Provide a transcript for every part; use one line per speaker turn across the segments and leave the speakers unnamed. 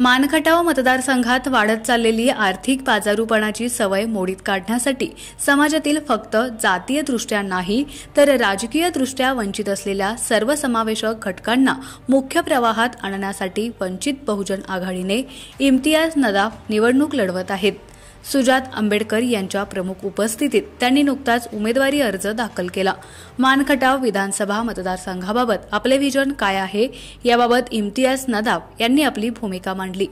मानखटाव मतदारसंघात वाढत चाललेली आर्थिक बाजारूपणाची सवय मोडीत काढण्यासाठी समाजातील फक्त जातीय दृष्ट्या नाही तर राजकीय दृष्ट्या वंचित असलेल्या सर्वसमावेशक घटकांना मुख्य प्रवाहात आणण्यासाठी वंचित बहुजन आघाडीने इम्तियाज नदाफ निवडणूक लढवत आहेत। सुजात आंबेडकर यांच्या प्रमुख उपस्थितीत त्यांनी नुकताच उमेदवारी अर्ज दाखल केला। मानखटाव विधानसभा मतदारसंघाबाबत आपले विजन काय आहे याबाबत इम्तियाज नदाफ यांनी आपली भूमिका मांडली।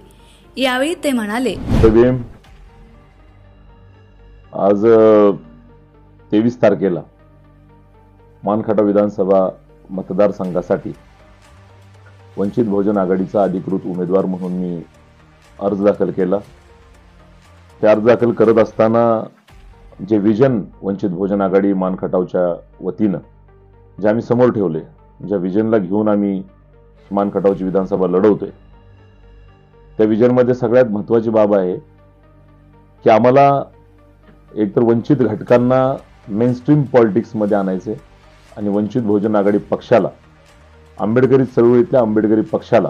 यावेळी ते म्हणाले,
आज 23 तारखेला मानखटाव विधानसभा मतदारसंघासाठी वंचित बहुजन आघाडीचा अधिकृत उमेदवार म्हणून मी अर्ज दाखल केला। ते अर्ज दाखल करत असताना जे विजन वंचित बहुजन आघाडी मानखटावच्या वतीनं जे आम्ही समोर ठेवले, ज्या विजनला घेऊन आम्ही मानखटावची विधानसभा लढवतोय, त्या विजनमध्ये सगळ्यात महत्त्वाची बाब आहे की आम्हाला एकतर वंचित घटकांना मेनस्ट्रीम पॉलिटिक्समध्ये आणायचे आणि वंचित बहुजन आघाडी पक्षाला, आंबेडकरी चळवळीतल्या आंबेडकरी पक्षाला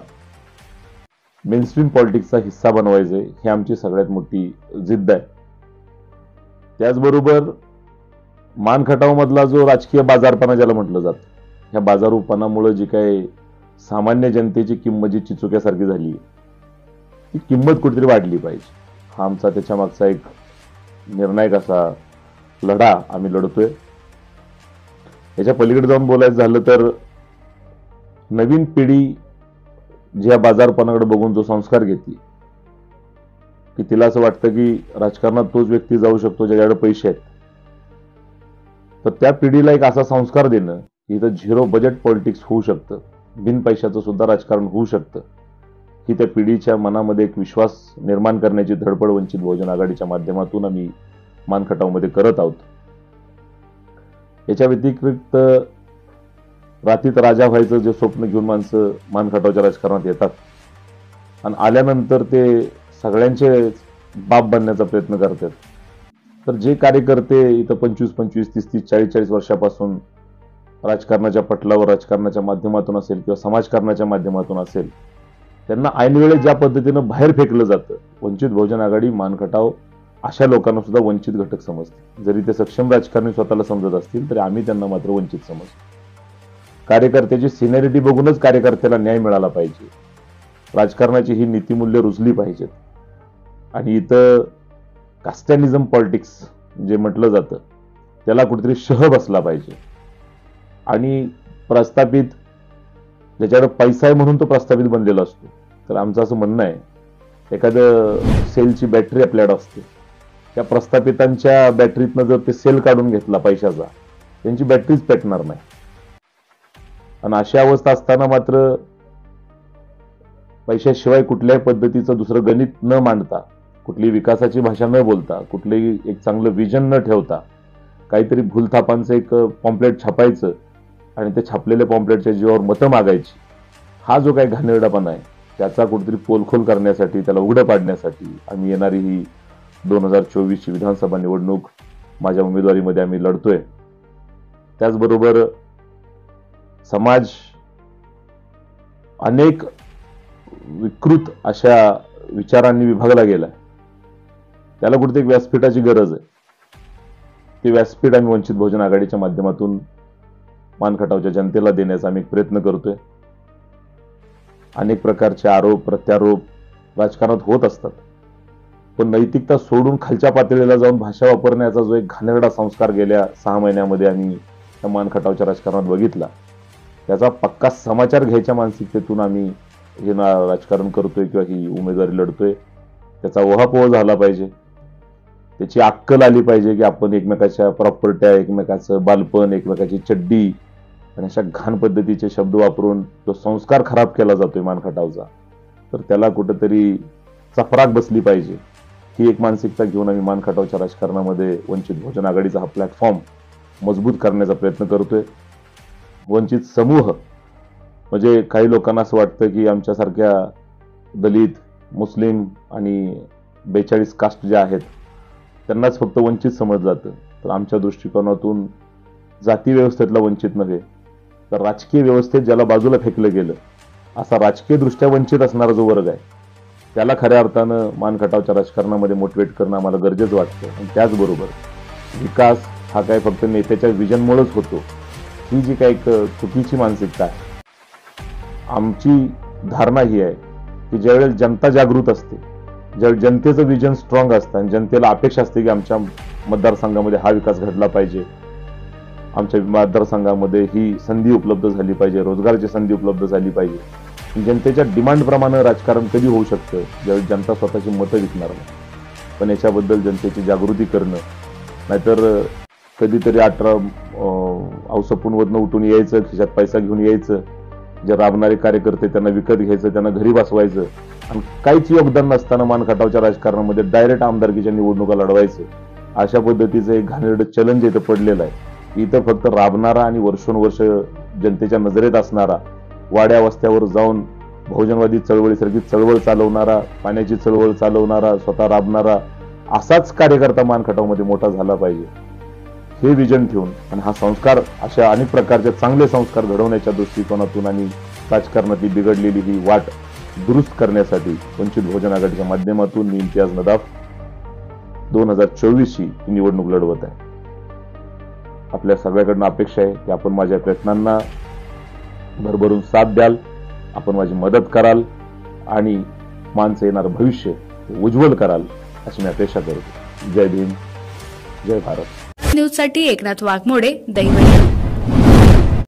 मेनस्ट्रीम पॉलिटिक्सचा हिस्सा बनवायचे, ही आमची सगळ्यात मोठी जिद्द आहे। त्याचबरोबर मानखटावमधला जो राजकीय बाजारपणा ज्याला म्हटलं जातं, ह्या बाजारूपणामुळे जी काही सामान्य जनतेची किंमत जी चिचुक्यासारखी झाली आहे, ती किंमत कुठेतरी वाढली पाहिजे, हा आमचा त्याच्या मागचा एक निर्णायक असा लढा आम्ही लढतोय। याच्या पलीकडे जाऊन बोलायचं झालं तर नवीन पिढी ज्या बाजारपणाकडे बघून जो संस्कार घेतली की तिला असं वाटतं की राजकारणात तोच व्यक्ती जाऊ शकतो ज्याच्याकडे पैसे आहेत, तर त्या पिढीला एक असा संस्कार देणं की इथं झिरो बजेट पॉलिटिक्स होऊ शकतं, बिन पैशाचं सुद्धा राजकारण होऊ शकतं, की त्या पिढीच्या मनामध्ये एक विश्वास निर्माण करण्याची धडपड वंचित बहुजन आघाडीच्या माध्यमातून आम्ही मानखटावमध्ये करत आहोत। याच्या व्यतिरिक्त रात्रीत राजा व्हायचं जे स्वप्न घेऊन माणसं मानखटावच्या राजकारणात येतात आणि आल्यानंतर ते सगळ्यांचे बाप बनण्याचा प्रयत्न करतात, तर जे कार्यकर्ते इथं 25-25, 30-30, 40-40 वर्षापासून राजकारणाच्या पटलावर, राजकारणाच्या माध्यमातून असेल किंवा समाजकारणाच्या माध्यमातून असेल, त्यांना ऐनवेळी ज्या पद्धतीनं बाहेर फेकलं जातं, वंचित बहुजन आघाडी मानखटाव अशा लोकांना सुद्धा वंचित घटक समजते। जरी ते सक्षम राजकारणी स्वतःला समजत असतील तरी आम्ही त्यांना मात्र वंचित समजतो। कार्यकर्त्याची सिनियरिटी बघूनच कार्यकर्त्याला न्याय मिळाला पाहिजे, राजकारणाची ही नीतिमूल्य रुजली पाहिजेत आणि इथं कास्टॅनिझम पॉलिटिक्स जे म्हटलं जातं त्याला कुठेतरी शह बसला पाहिजे आणि प्रस्थापित ज्याच्याकडे पैसा आहे म्हणून तो प्रस्थापित बनलेला असतो। तर आमचं असं म्हणणं आहे, एखादं सेलची बॅटरी आपल्याकडे असते, त्या प्रस्थापितांच्या बॅटरीतनं जर ते सेल काढून घेतला पैशाचा, त्यांची बॅटरीच पेटणार नाही। आणि अशी अवस्था असताना मात्र पैशाशिवाय कुठल्याही पद्धतीचं दुसरं गणित न मांडता, कुठली विकासाची भाषा न बोलता, कुठलेही एक चांगलं विजन न ठेवता, काहीतरी भूलथापांचं एक पॉम्पलेट छापायचं आणि ते छापलेल्या पॉम्पलेटच्या जीवावर मतं मागायची, हा जो काही घाणेरडापणा आहे त्याचा कुठेतरी पोलखोल करण्यासाठी, त्याला उघडं पाडण्यासाठी आम्ही येणारी ही 2024ची विधानसभा निवडणूक माझ्या उमेदवारीमध्ये आम्ही लढतोय। त्याचबरोबर समाज अनेक विकृत अशा विचारांनी विभागला गेला, त्याला कुठे एक व्यासपीठाची गरज आहे। ते व्यासपीठ आम्ही वंचित बहुजन आघाडीच्या माध्यमातून मानखटावच्या जनतेला देण्याचा आम्ही प्रयत्न करतोय। अनेक प्रकारचे आरोप प्रत्यारोप राजकारणात होत असतात, पण नैतिकता सोडून खालच्या पातळीला जाऊन भाषा वापरण्याचा जो एक घाणेरडा संस्कार गेल्या 6 महिन्यामध्ये आम्ही त्या मानखटावच्या राजकारणात बघितला, त्याचा पक्का समाचार घ्यायच्या मानसिकतेतून आम्ही हे राजकारण करतोय किंवा ही उमेदवारी लढतोय। त्याचा ओहापोह झाला पाहिजे, त्याची अक्कल आली पाहिजे की आपण एकमेकाच्या प्रॉपर्ट्या, एकमेकाचं बालपण, एकमेकाची चड्डी आणि अशा घाण पद्धतीचे शब्द वापरून जो संस्कार खराब केला जातोय मानखटावचा, तर त्याला कुठेतरी चपराक बसली पाहिजे। ही एक मानसिकता घेऊन आम्ही मानखटावच्या राजकारणामध्ये वंचित बहुजन आघाडीचा हा प्लॅटफॉर्म मजबूत करण्याचा प्रयत्न करतोय। वंचित समूह म्हणजे काही लोकांना असं वाटतं की आमच्यासारख्या दलित, मुस्लिम आणि 42 कास्ट ज्या आहेत त्यांनाच फक्त वंचित समजलं जातं, तर आमच्या दृष्टिकोनातून जाती व्यवस्थेतला वंचित नव्हे तर राजकीय व्यवस्थेत ज्याला बाजूला फेकलं गेलं असा राजकीय दृष्ट्या वंचित असणारा जो वर्ग आहे त्याला खऱ्या अर्थानं मानखटावच्या राजकारणामध्ये मोटिवेट करणं आम्हाला गरजेचं वाटतं. आणि त्याचबरोबर विकास हा काय फक्त नेत्याच्या विजनमुळेच होतो, ही जी काही चुकीची मानसिकता आहे. आमची धारणा ही आहे की ज्यावेळेस जनता जागृत असते, ज्यावेळेस जनतेचं विजन स्ट्रॉंग असतं आणि जनतेला अपेक्षा असते की आमच्या मतदारसंघामध्ये हा विकास घडला पाहिजे, आमच्या मतदारसंघामध्ये ही संधी उपलब्ध झाली पाहिजे, रोजगाराची संधी उपलब्ध झाली पाहिजे. जनतेच्या डिमांडप्रमाणे राजकारण कधी होऊ शकतं, ज्यावेळी जनता स्वतःची मतं विकणार नाही. पण याच्याबद्दल जनतेची जागृती करणं, नाहीतर कधीतरी 18 औसपूनवरनं उठून यायचं, खिशात पैसा घेऊन यायचं, जे राबणारे कार्यकर्ते त्यांना विकत घ्यायचं, त्यांना घरी बसवायचं आणि काहीच योगदान नसताना मानखटावच्या राजकारणामध्ये डायरेक्ट आमदारकीच्या निवडणुका लढवायचं, अशा पद्धतीचं एक घाणेरडं चॅलेंज इथं पडलेलं आहे. इथं फक्त राबणारा आणि वर्षोनवर्ष जनतेच्या नजरेत असणारा, वाड्या वस्त्यावर जाऊन बहुजनवादी चळवळीसारखी चळवळ चालवणारा, पाण्याची चळवळ चालवणारा, स्वतः राबणारा असाच कार्यकर्ता मानखटावमध्ये मोठा झाला पाहिजे, हे विजन ठेवून आणि हा संस्कार, अशा अनेक प्रकारचे चांगले संस्कार घडवण्याच्या दृष्टिकोनातून आणि राजकारणातली बिघडलेली ही वाट दुरुस्त करण्यासाठी वंचित बहुजन आघाडीच्या माध्यमातून मी इम्तियाज नदाफ 2024 ही निवडणूक लढवत आहे. आपल्या सगळ्याकडनं अपेक्षा आहे की आपण माझ्या प्रयत्नांना भरभरून साथ द्याल, आपण माझी मदत कराल आणि मानचं येणारं भविष्य उज्ज्वल कराल, अशी मी अपेक्षा करतो. जय भीम, जय भारत.
न्यूजसाठी एकनाथ वाघमोडे, दैवत.